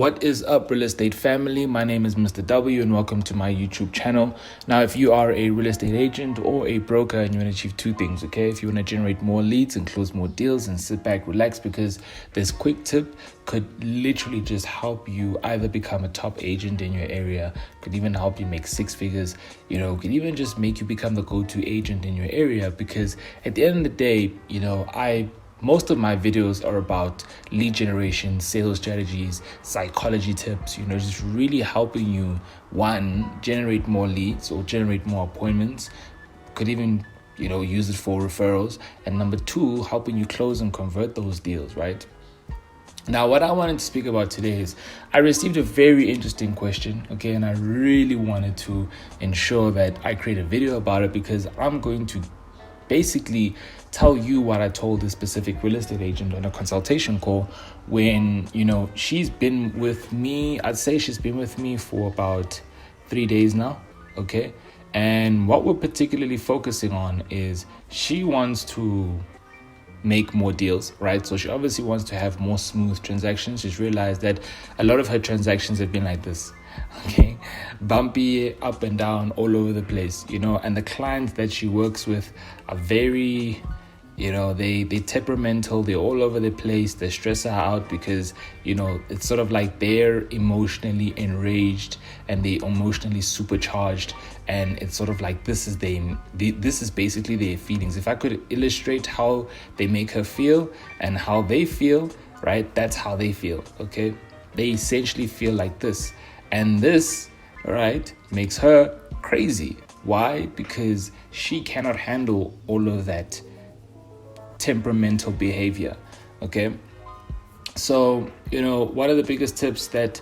What is up, real estate family? My name is Mr. W and welcome to my YouTube channel. Now, if you are a real estate agent or a broker and you want to achieve two things, okay? If you want to generate more leads and close more deals and sit back, relax, because this quick tip could literally just help you either become a top agent in your area, could even help you make six figures, could even just make you become the go-to agent in your area. Because at the end of the day, most of my videos are about lead generation, sales strategies, psychology tips, just really helping you, one, generate more leads or generate more appointments. Could even, use it for referrals. And number two, helping you close and convert those deals, right? Now, what I wanted to speak about today is I received a very interesting question, okay? And I really wanted to ensure that I create a video about it, because I'm going to basically tell you what I told this specific real estate agent on a consultation call when, she's been with me. I'd say she's been with me for about 3 days now, okay? And what we're particularly focusing on is she wants to make more deals, right? So she obviously wants to have more smooth transactions. She's realized that a lot of her transactions have been like this, okay? Bumpy, up and down, all over the place, and the clients that she works with are very, they temperamental, they're all over the place, they stress her out because, it's sort of like they're emotionally enraged and they emotionally supercharged, and it's sort of like this is basically their feelings. If I could illustrate how they make her feel and how they feel, right, that's how they feel, okay? They essentially feel like this, and this, right, makes her crazy. Why? Because she cannot handle all of that temperamental behavior, okay? So, one of the biggest tips that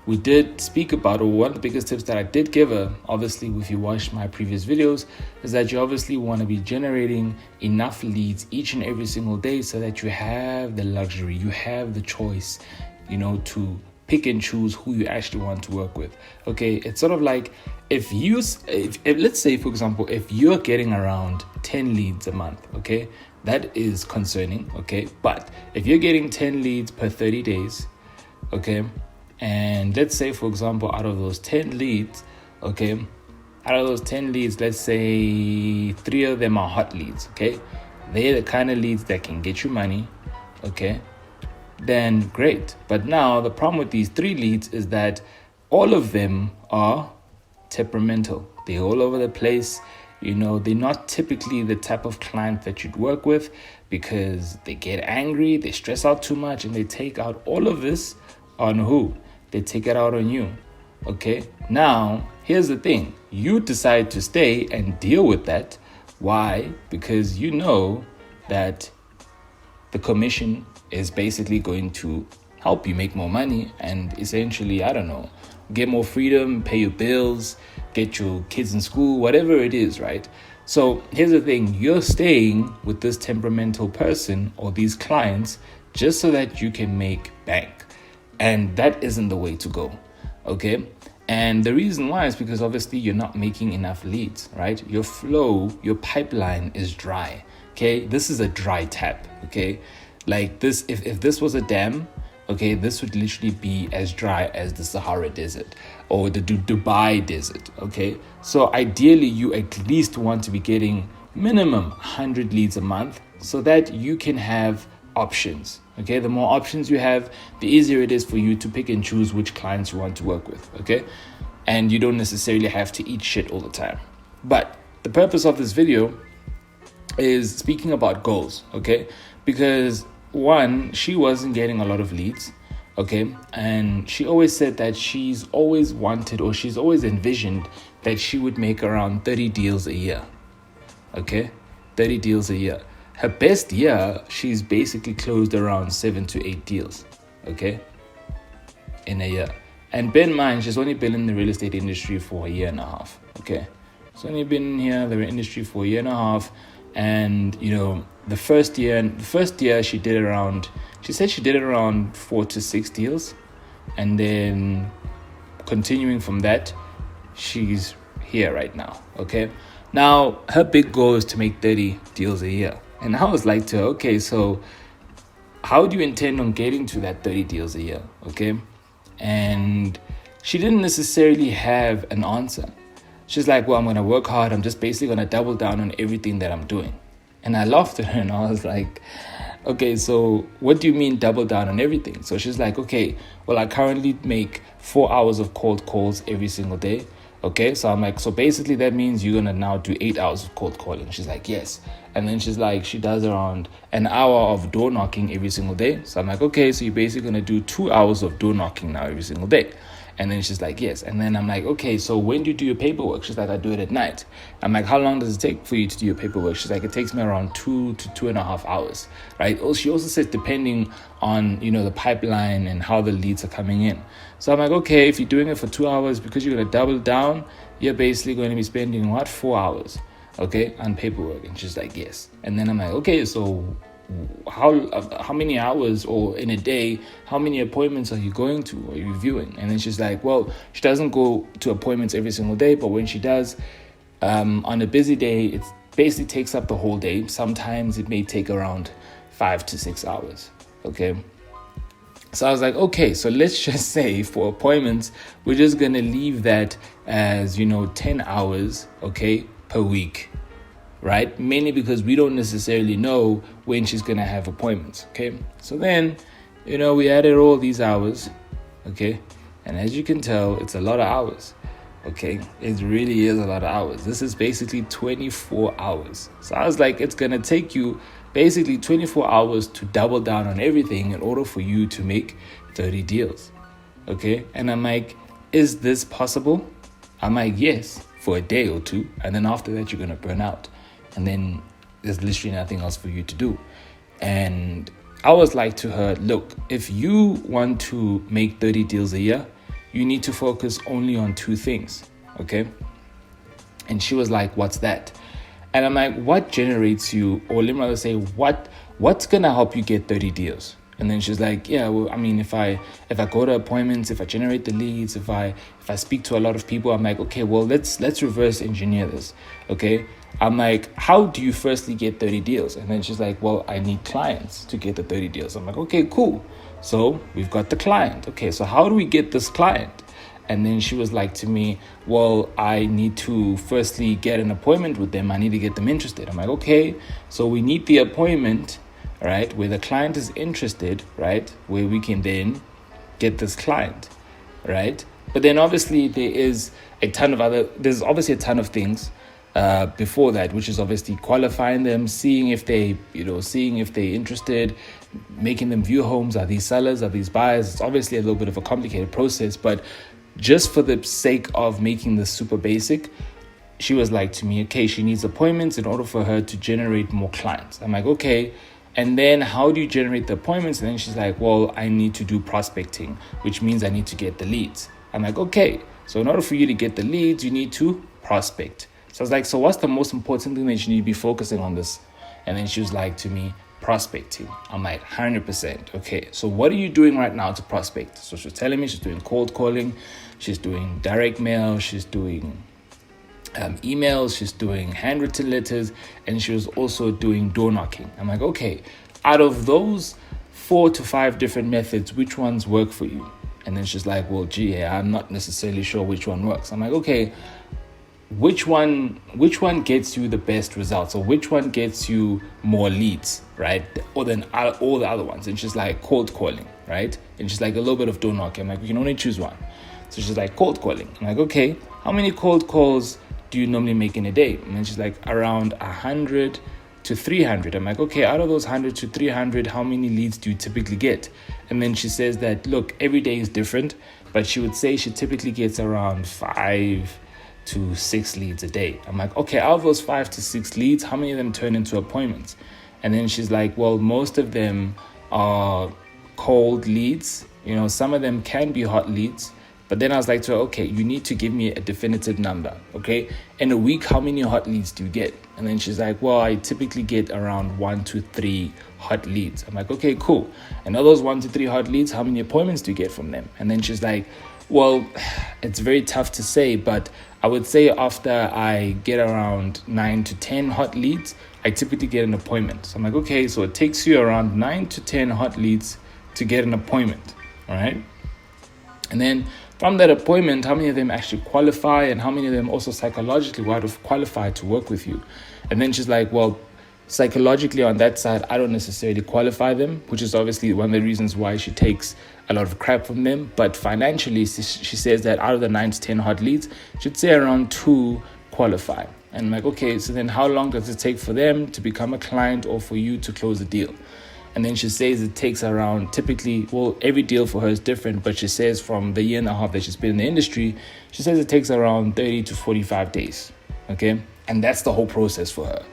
we did speak about, or one of the biggest tips that I did give her, obviously, if you watched my previous videos, is that you obviously want to be generating enough leads each and every single day so that you have the luxury, you have the choice, to pick and choose who you actually want to work with. Okay, it's sort of like if let's say, for example, if you're getting around 10 leads a month, okay, that is concerning, okay? But if you're getting 10 leads per 30 days, okay, and let's say, for example, out of those 10 leads, let's say 3 of them are hot leads, okay? They're the kind of leads that can get you money, okay? Then great. But now the problem with these 3 leads is that all of them are temperamental. They're all over the place. They're not typically the type of client that you'd work with, because they get angry, they stress out too much, and they take out all of this on who? They take it out on you, okay? Now, here's the thing. You decide to stay and deal with that. Why? Because you know that the commission is basically going to help you make more money and essentially, get more freedom, pay your bills, get your kids in school, whatever it is, right? So here's the thing. You're staying with this temperamental person or these clients just so that you can make bank. And that isn't the way to go, okay? And the reason why is because obviously you're not making enough leads, right? Your flow, your pipeline is dry, okay? This is a dry tap, okay? Like this, if this was a dam, okay, this would literally be as dry as the Sahara Desert or the Dubai Desert, okay? So ideally, you at least want to be getting minimum 100 leads a month so that you can have options, okay? The more options you have, the easier it is for you to pick and choose which clients you want to work with, okay? And you don't necessarily have to eat shit all the time. But the purpose of this video is speaking about goals, okay? Because one, she wasn't getting a lot of leads, okay? And she always said that she's always wanted, or she's always envisioned that she would make around 30 deals a year, okay? 30 deals a year. Her best year, she's basically closed around 7 to 8 deals, okay? In a year. And bear in mind, she's only been in the real estate industry for a year and a half, okay? She's only been in the industry for a year and a half. And, the first year she said she did around 4 to 6 deals. And then continuing from that, she's here right now, okay? Now, her big goal is to make 30 deals a year. And I was like to her, okay, so how do you intend on getting to that 30 deals a year, okay? and she didn't necessarily have an answer. She's like, well, I'm going to work hard. I'm just basically going to double down on everything that I'm doing. And I laughed at her and I was like, okay, so what do you mean double down on everything? So she's like, okay, well, I currently make 4 hours of cold calls every single day. Okay, so I'm like, so basically that means you're gonna now do 8 hours of cold calling. She's like, yes. And then she's like, she does around an hour of door knocking every single day. So I'm like, okay, so you're basically gonna do 2 hours of door knocking now every single day. And then she's like, yes. And then I'm like, okay, so when do you do your paperwork? She's like, I do it at night. I'm like, how long does it take for you to do your paperwork? She's like, it takes me around 2 to 2.5 hours, right? She also says depending on, the pipeline and how the leads are coming in. So I'm like, okay, if you're doing it for 2 hours, because you're going to double down, you're basically going to be spending 4 hours, okay, on paperwork. And she's like, yes. And then I'm like, okay, so how many hours, or in a day, how many appointments are you going to, or are you viewing? And then she's like, well, she doesn't go to appointments every single day, but when she does, on a busy day, it basically takes up the whole day. Sometimes it may take around 5 to 6 hours, okay? So I was like, okay, so let's just say for appointments, we're just going to leave that as, 10 hours, okay, per week, right? Mainly because we don't necessarily know when she's going to have appointments, okay? So then, we added all these hours, okay? And as you can tell, it's a lot of hours, okay? It really is a lot of hours. This is basically 24 hours. So I was like, it's going to take you basically 24 hours to double down on everything in order for you to make 30 deals, okay? And I'm like, is this possible? I'm like, yes, for a day or two. And then after that, you're going to burn out. And then there's literally nothing else for you to do. And I was like to her, look, if you want to make 30 deals a year, you need to focus only on 2 things, okay? And she was like, what's that? And I'm like, what generates you, or let me rather say, what's going to help you get 30 deals? And then she's like, yeah, well, I mean, if I go to appointments, if I generate the leads, if I speak to a lot of people, I'm like, okay, well, let's reverse engineer this, okay? I'm like, how do you firstly get 30 deals? And then she's like, well, I need clients to get the 30 deals. I'm like, okay, cool. So we've got the client. Okay, so how do we get this client? And then she was like to me, well, I need to firstly get an appointment with them. I need to get them interested. I'm like, okay, so we need the appointment, right, where the client is interested, right, where we can then get this client, right? But then obviously there's obviously a ton of things before that, which is obviously qualifying them, seeing if they're interested, making them view homes. Are these sellers? Are these buyers? It's obviously a little bit of a complicated process, but just for the sake of making this super basic, she was like to me, okay, she needs appointments in order for her to generate more clients. I'm like, okay. And then how do you generate the appointments? And then she's like, well, I need to do prospecting, which means I need to get the leads. I'm like, okay. So in order for you to get the leads, you need to prospect. So I was like, so what's the most important thing that you need to be focusing on this? And then she was like to me, prospecting. I'm like, 100%. Okay, so what are you doing right now to prospect? So she's telling me she's doing cold calling, she's doing direct mail, she's doing emails, she's doing handwritten letters, and she was also doing door knocking. I'm like, okay, out of those 4 to 5 different methods, which ones work for you? And then she's like, well, gee, I'm not necessarily sure which one works. I'm like, okay, which one gets you the best results, or which one gets you more leads, right? Or than all the other ones? And she's like, cold calling, right? And she's like, a little bit of door knocking. I'm like, we can only choose one. So she's like, cold calling. I'm like, okay, how many cold calls do you normally make in a day? And then she's like, around 100 to 300. I'm like, okay, out of those 100 to 300, how many leads do you typically get? And then she says that, look, every day is different, but she would say she typically gets around 5 to 6 leads a day. I'm like, okay, out of those 5 to 6 leads, how many of them turn into appointments? And then she's like, well, most of them are cold leads. Some of them can be hot leads. But then I was like to her, okay, you need to give me a definitive number, okay? In a week, how many hot leads do you get? And then she's like, well, I typically get around 1 to 3 hot leads. I'm like, okay, cool. And of those 1 to 3 hot leads, how many appointments do you get from them? And then she's like, well, it's very tough to say, but I would say after I get around 9 to 10 hot leads, I typically get an appointment. So I'm like, okay, so it takes you around 9 to 10 hot leads to get an appointment, all right? And then from that appointment, how many of them actually qualify, and how many of them also psychologically would qualify to work with you? And then she's like, well, psychologically on that side, I don't necessarily qualify them, which is obviously one of the reasons why she takes a lot of crap from them. But financially, she says that out of the 9 to 10 hot leads, she'd say around 2 qualify. And I'm like, okay, so then how long does it take for them to become a client or for you to close a deal? And then she says it takes around, typically, well, every deal for her is different, but she says from the year and a half that she's been in the industry, she says it takes around 30 to 45 days, okay? And that's the whole process for her.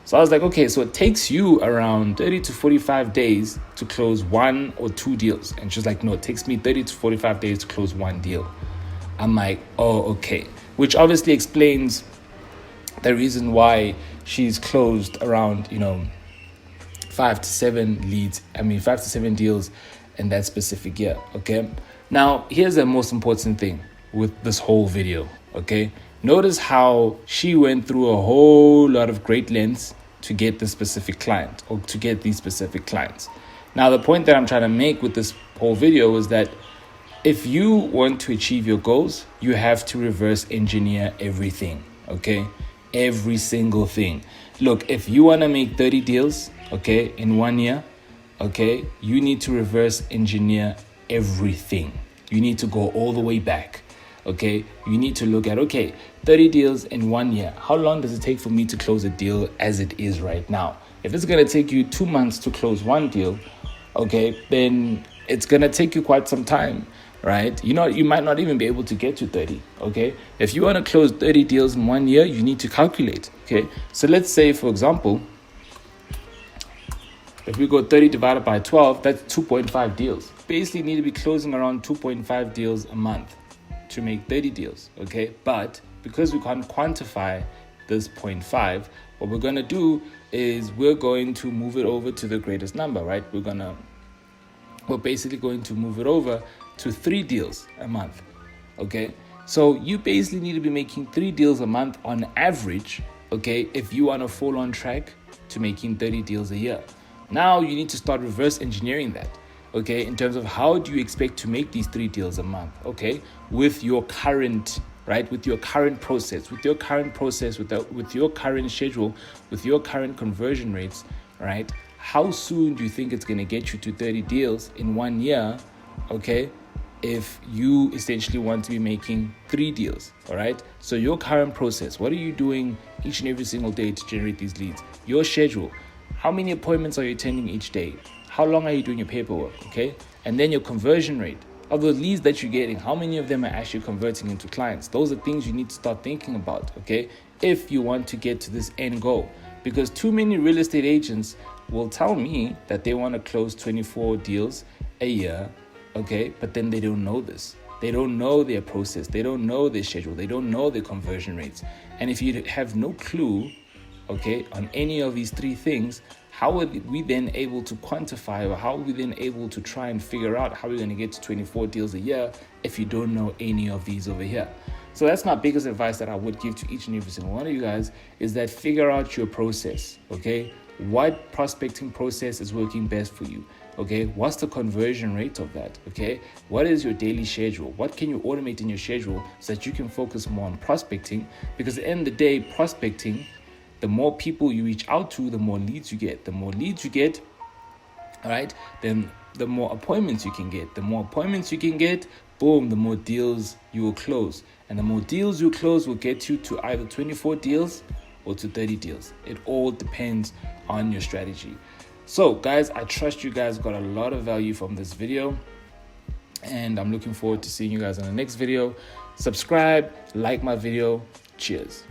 So I was like, okay, so it takes you around 30 to 45 days to close 1 or 2 deals. And she's like, no, it takes me 30 to 45 days to close 1 deal. I'm like, oh, okay. Which obviously explains the reason why she's closed around, 5 to 7 deals in that specific year, okay? Now, here's the most important thing with this whole video, okay? Notice how she went through a whole lot of great lengths to get this specific client or to get these specific clients. Now, the point that I'm trying to make with this whole video is that if you want to achieve your goals, you have to reverse engineer everything, okay? Every single thing. Look, if you want to make 30 deals, okay, in 1 year, okay, you need to reverse engineer everything. You need to go all the way back, okay? You need to look at, okay, 30 deals in 1 year. How long does it take for me to close a deal as it is right now? If it's going to take you 2 months to close 1 deal, okay, then it's going to take you quite some time, right? You might not even be able to get to 30, okay? If you want to close 30 deals in 1 year, you need to calculate, okay? So let's say, for example, if we go 30 divided by 12, that's 2.5 deals. Basically, you need to be closing around 2.5 deals a month to make 30 deals, okay? But because we can't quantify this 0.5, what we're going to do is we're going to move it over to the greatest number, right? We're basically going to move it over to 3 deals a month, okay? So you basically need to be making 3 deals a month on average, okay, if you want to fall on track to making 30 deals a year. Now you need to start reverse engineering that, okay, in terms of how do you expect to make these 3 deals a month, okay, with your current, right, with your current process, with your current schedule, with your current conversion rates, right? How soon do you think it's going to get you to 30 deals in 1 year, okay, if you essentially want to be making 3 deals, all right? So your current process, what are you doing each and every single day to generate these leads? Your schedule. How many appointments are you attending each day? How long are you doing your paperwork, okay? And then your conversion rate. Of the leads that you're getting, how many of them are actually converting into clients? Those are things you need to start thinking about, okay? If you want to get to this end goal. Because too many real estate agents will tell me that they want to close 24 deals a year, okay? But then they don't know this. They don't know their process. They don't know their schedule. They don't know their conversion rates. And if you have no clue, okay, on any of these 3 things, how are we then able to quantify, or how are we then able to try and figure out how we're going to get to 24 deals a year if you don't know any of these over here? So that's my biggest advice that I would give to each and every single one of you guys, is that figure out your process, okay? What prospecting process is working best for you? Okay, what's the conversion rate of that? Okay, what is your daily schedule? What can you automate in your schedule so that you can focus more on prospecting? Because at the end of the day, prospecting, the more people you reach out to, the more leads you get. The more leads you get, all right, then the more appointments you can get. The more appointments you can get, boom, the more deals you will close. And the more deals you close will get you to either 24 deals or to 30 deals. It all depends on your strategy. So guys, I trust you guys got a lot of value from this video, and I'm looking forward to seeing you guys in the next video. Subscribe, like my video. Cheers.